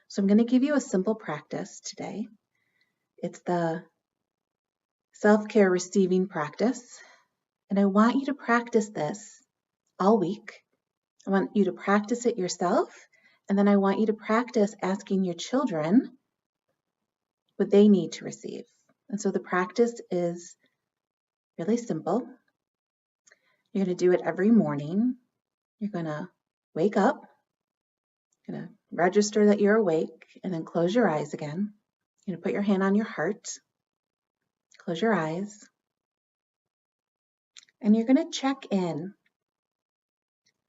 So I'm going to give you a simple practice today. It's the self-care receiving practice. And I want you to practice this all week. I want you to practice it yourself. And then I want you to practice asking your children what they need to receive. And so the practice is really simple. You're going to do it every morning. You're going to wake up, you're going to register that you're awake, and then close your eyes again. You're going to put your hand on your heart, close your eyes, and you're going to check in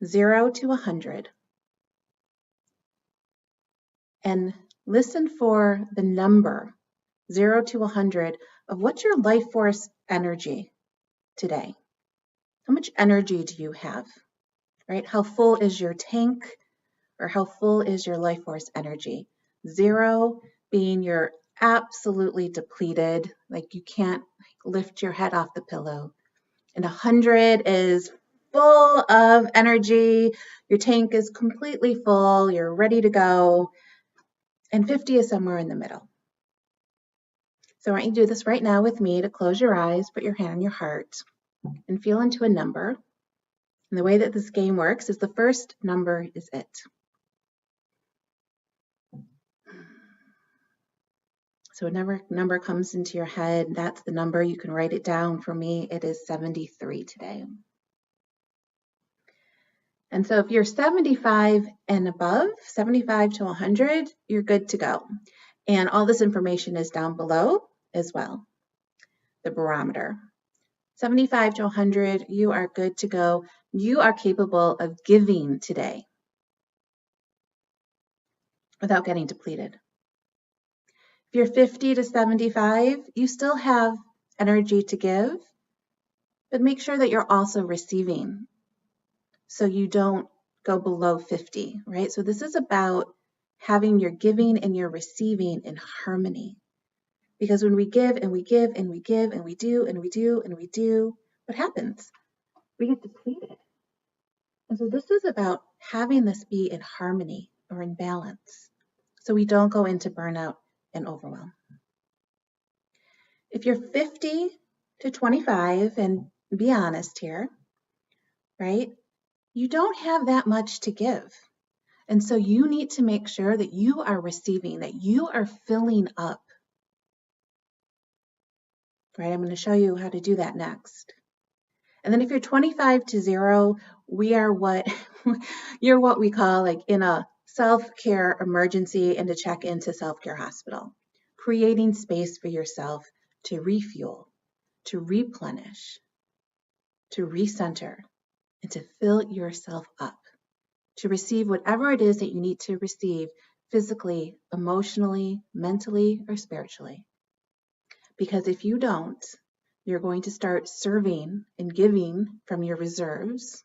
0 to 100 and listen for the number 0 to 100 of what's your life force energy today. How much energy do you have, right? How full is your tank, or how full is your life force energy? 0 being you're absolutely depleted, like you can't lift your head off the pillow. And 100 is full of energy. Your tank is completely full. You're ready to go. And 50 is somewhere in the middle. So I want you to do this right now with me, to close your eyes, put your hand on your heart, and feel into a number. And the way that this game works is the first number is it. So whenever number comes into your head, that's the number. You can write it down. For me, it is 73 today. And so if you're 75 and above, 75 to 100, you're good to go. And all this information is down below as well, the barometer. 75 to 100, you are good to go. You are capable of giving today without getting depleted. If you're 50 to 75, you still have energy to give, but make sure that you're also receiving so you don't go below 50, right? So this is about having your giving and your receiving in harmony. Because when we give and we give and we give and we do and we do and we do, what happens? We get depleted. And so this is about having this be in harmony or in balance so we don't go into burnout and overwhelm. If you're 50 to 25, and be honest here, right? You don't have that much to give. And so you need to make sure that you are receiving, that you are filling up. Right? I'm going to show you how to do that next. And then if you're 25 to 0, you're what we call like in a self-care emergency and to check into self-care hospital, creating space for yourself to refuel, to replenish, to recenter, and to fill yourself up, to receive whatever it is that you need to receive physically, emotionally, mentally, or spiritually. Because if you don't, you're going to start serving and giving from your reserves,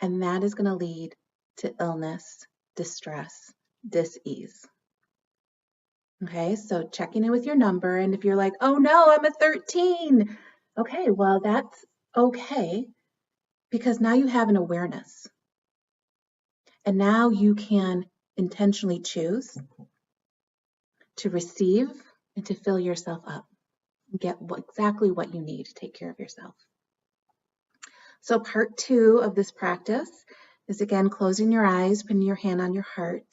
and that is going to lead to illness, distress, dis-ease. Okay, so checking in with your number, and if you're like, oh no, I'm a 13. Okay, well, that's okay, because now you have an awareness. And now you can intentionally choose to receive and to fill yourself up. Get exactly what you need to take care of yourself. So part 2 of this practice is again closing your eyes, putting your hand on your heart,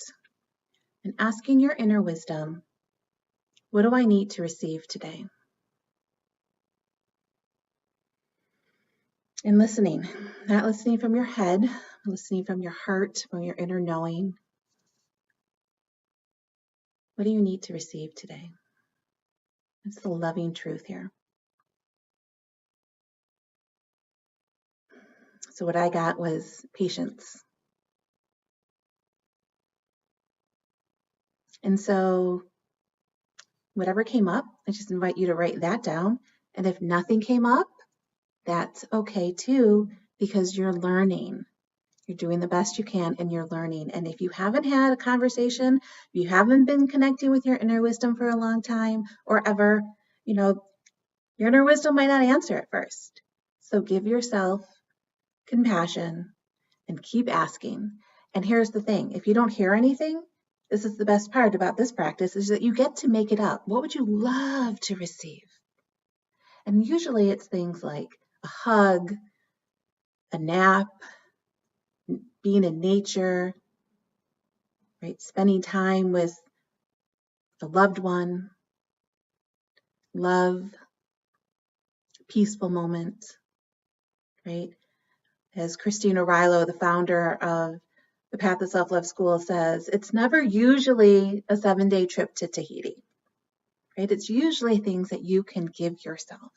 and asking your inner wisdom, what do I need to receive today? And listening, not listening from your head, listening from your heart, from your inner knowing. What do you need to receive today? It's the loving truth here. So what I got was patience. And so whatever came up, I just invite you to write that down. And if nothing came up, that's okay too, because you're learning. You're doing the best you can and you're learning. And if you haven't had a conversation, if you haven't been connecting with your inner wisdom for a long time or ever, your inner wisdom might not answer at first. So give yourself compassion and keep asking. And here's the thing, if you don't hear anything, This is the best part about this practice, is that you get to make it up. What would you love to receive? And usually it's things like a hug, a nap, being in nature, right? Spending time with a loved one, love, peaceful moment, right? As Christine Arylo, the founder of the Path of Self-Love School, says, it's never usually a 7-day trip to Tahiti, right? It's usually things that you can give yourself.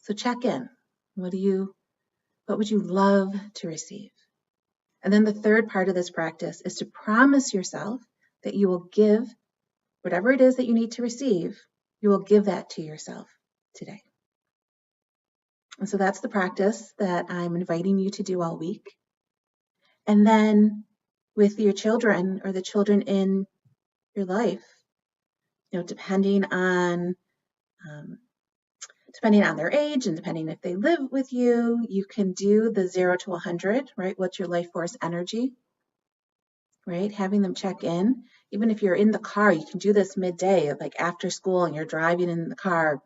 So check in. What would you love to receive? And then the third part of this practice is to promise yourself that you will give whatever it is that you need to receive, you will give that to yourself today. And so that's the practice that I'm inviting you to do all week. And then with your children or the children in your life, depending on their age and depending if they live with you, you can do the 0 to 100, right? What's your life force energy, right? Having them check in. Even if you're in the car, you can do this midday, like after school and you're driving in the car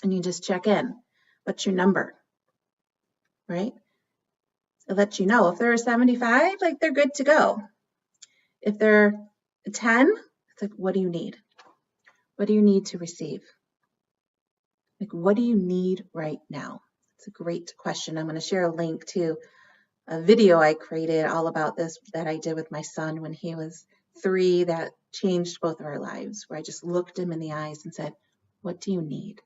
and you just check in. What's your number, right? It lets you know if they're a 75, like they're good to go. If they're a 10, it's like, what do you need? What do you need to receive? Like, what do you need right now? It's a great question. I'm going to share a link to a video I created all about this that I did with my son when he was 3 that changed both of our lives, where I just looked him in the eyes and said, what do you need?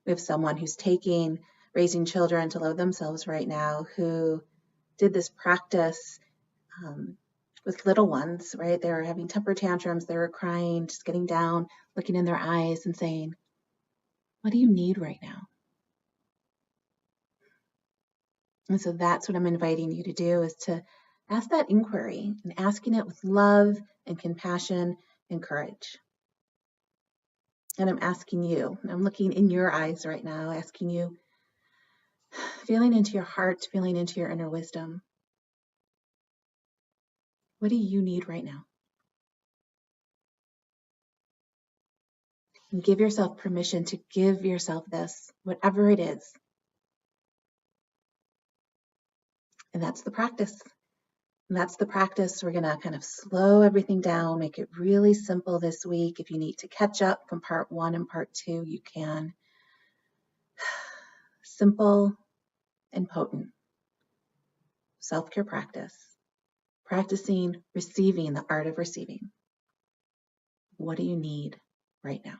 We have someone who's taking raising children to love themselves right now who did this practice with little ones, right? They were having temper tantrums, they were crying, just getting down, looking in their eyes and saying, what do you need right now? And so that's what I'm inviting you to do, is to ask that inquiry and asking it with love and compassion and courage. And I'm asking you, I'm looking in your eyes right now, asking you, feeling into your heart, feeling into your inner wisdom. What do you need right now? And give yourself permission to give yourself this, whatever it is. And that's the practice. And that's the practice. We're going to kind of slow everything down, make it really simple this week. If you need to catch up from part 1 and part 2, you can. Simple and potent. Self-care practice. Practicing receiving, the art of receiving. What do you need right now?